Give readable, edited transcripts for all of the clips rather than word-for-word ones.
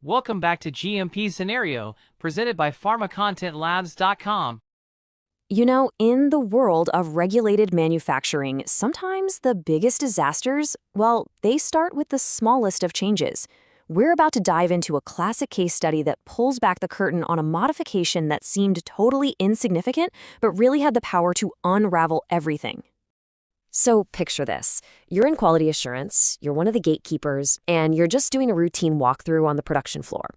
Welcome back to GMP Scenario, presented by PharmaContentLabs.com. In the world of regulated manufacturing, sometimes the biggest disasters, well, they start with the smallest of changes. We're about to dive into a classic case study that pulls back the curtain on a modification that seemed totally insignificant, but really had the power to unravel everything. So picture this. You're in quality assurance, you're one of the gatekeepers, and you're just doing a routine walkthrough on the production floor.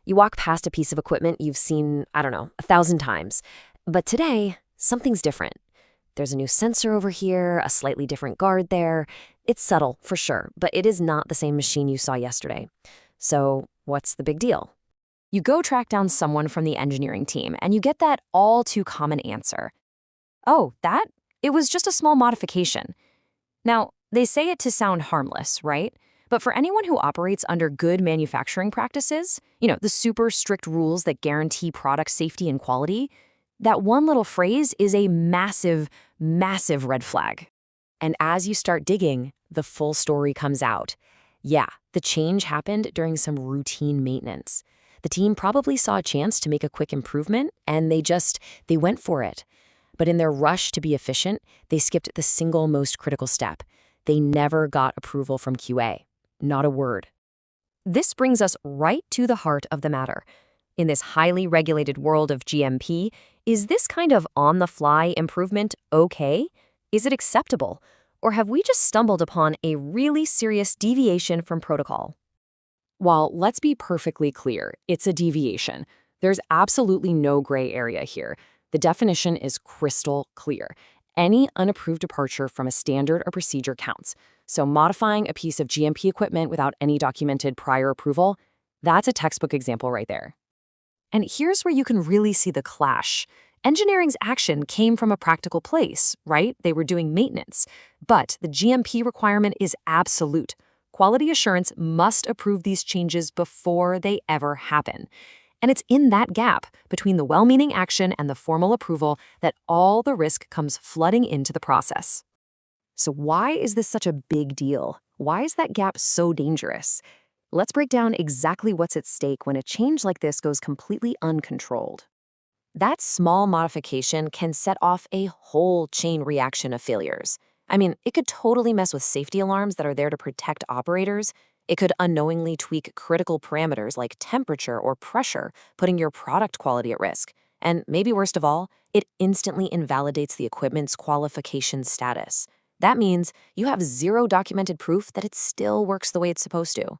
You walk past a piece of equipment you've seen, 1,000 times. But today, something's different. There's a new sensor over here, a slightly different guard there. It's subtle, for sure, but it is not the same machine you saw yesterday. So what's the big deal? You go track down someone from the engineering team, and you get that all too common answer. Oh, that? It was just a small modification. Now, they say it to sound harmless, right? But for anyone who operates under good manufacturing practices, the super strict rules that guarantee product safety and quality, that one little phrase is a massive, massive red flag. And as you start digging, the full story comes out. Yeah, the change happened during some routine maintenance. The team probably saw a chance to make a quick improvement, and they went for it. But in their rush to be efficient, they skipped the single most critical step. They never got approval from QA. Not a word. This brings us right to the heart of the matter. In this highly regulated world of GMP, is this kind of on-the-fly improvement okay? Is it acceptable? Or have we just stumbled upon a really serious deviation from protocol? While let's be perfectly clear, it's a deviation. There's absolutely no gray area here. The definition is crystal clear. Any unapproved departure from a standard or procedure counts. So modifying a piece of GMP equipment without any documented prior approval, that's a textbook example right there. And here's where you can really see the clash. Engineering's action came from a practical place, right? They were doing maintenance. But the GMP requirement is absolute. Quality assurance must approve these changes before they ever happen. And it's in that gap between the well-meaning action and the formal approval that all the risk comes flooding into the process. So why is this such a big deal? Why is that gap so dangerous? Let's break down exactly what's at stake when a change like this goes completely uncontrolled. That small modification can set off a whole chain reaction of failures. It could totally mess with safety alarms that are there to protect operators. It could unknowingly tweak critical parameters like temperature or pressure, putting your product quality at risk. And maybe worst of all, it instantly invalidates the equipment's qualification status. That means you have zero documented proof that it still works the way it's supposed to.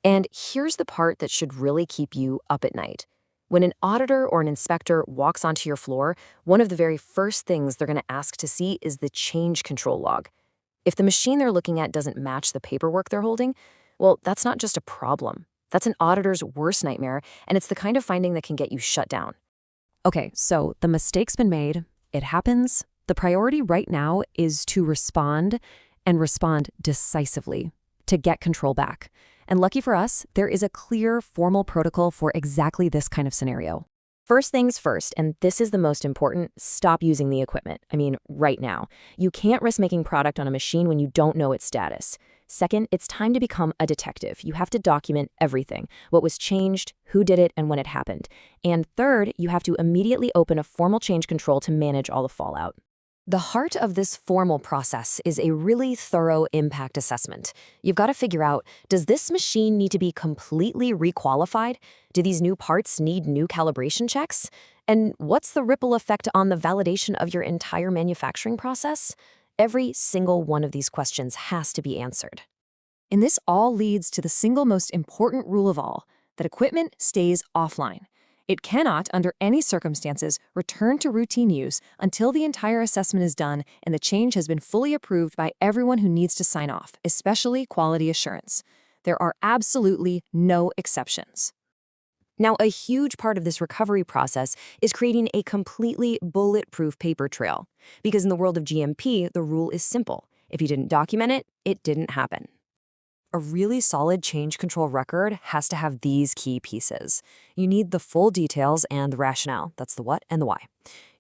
And here's the part that should really keep you up at night. When an auditor or an inspector walks onto your floor, one of the very first things they're going to ask to see is the change control log. If the machine they're looking at doesn't match the paperwork they're holding, well, that's not just a problem. That's an auditor's worst nightmare, and it's the kind of finding that can get you shut down. Okay, so the mistake's been made. It happens. The priority right now is to respond, and respond decisively, to get control back. And lucky for us, there is a clear, formal protocol for exactly this kind of scenario. First things first, and this is the most important, stop using the equipment. Right now. You can't risk making product on a machine when you don't know its status. Second, it's time to become a detective. You have to document everything, what was changed, who did it, and when it happened. And third, you have to immediately open a formal change control to manage all the fallout. The heart of this formal process is a really thorough impact assessment. You've got to figure out, does this machine need to be completely requalified? Do these new parts need new calibration checks? And what's the ripple effect on the validation of your entire manufacturing process? Every single one of these questions has to be answered. And this all leads to the single most important rule of all, that equipment stays offline. It cannot, under any circumstances, return to routine use until the entire assessment is done and the change has been fully approved by everyone who needs to sign off, especially quality assurance. There are absolutely no exceptions. Now, a huge part of this recovery process is creating a completely bulletproof paper trail. Because in the world of GMP, the rule is simple. If you didn't document it, it didn't happen. A really solid change control record has to have these key pieces. You need the full details and the rationale. That's the what and the why.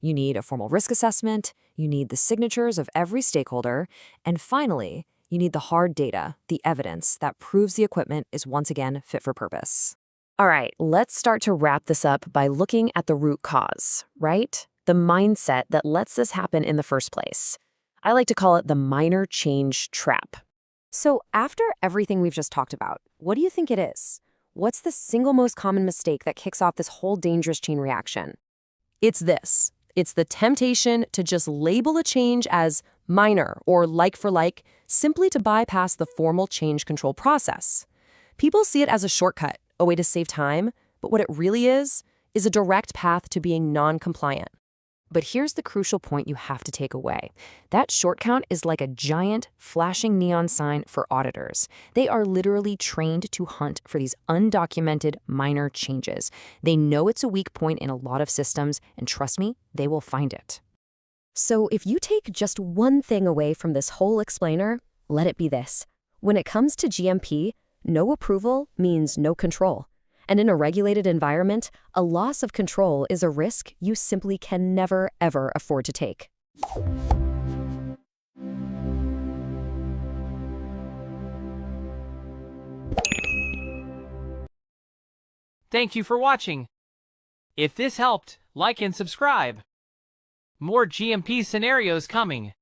You need a formal risk assessment. You need the signatures of every stakeholder. And finally, you need the hard data, the evidence that proves the equipment is once again fit for purpose. All right, let's start to wrap this up by looking at the root cause, right? The mindset that lets this happen in the first place. I like to call it the minor change trap. So, after everything we've just talked about, what do you think it is? What's the single most common mistake that kicks off this whole dangerous chain reaction? It's this. It's the temptation to just label a change as minor or like for like, simply to bypass the formal change control process. People see it as a shortcut, a way to save time, but what it really is a direct path to being non-compliant. But here's the crucial point you have to take away. That short count is like a giant, flashing neon sign for auditors. They are literally trained to hunt for these undocumented minor changes. They know it's a weak point in a lot of systems, and trust me, they will find it. So if you take just one thing away from this whole explainer, let it be this. When it comes to GMP, no approval means no control. And in a regulated environment, a loss of control is a risk you simply can never, ever afford to take. Thank you for watching. If this helped, like and subscribe. More GMP scenarios coming.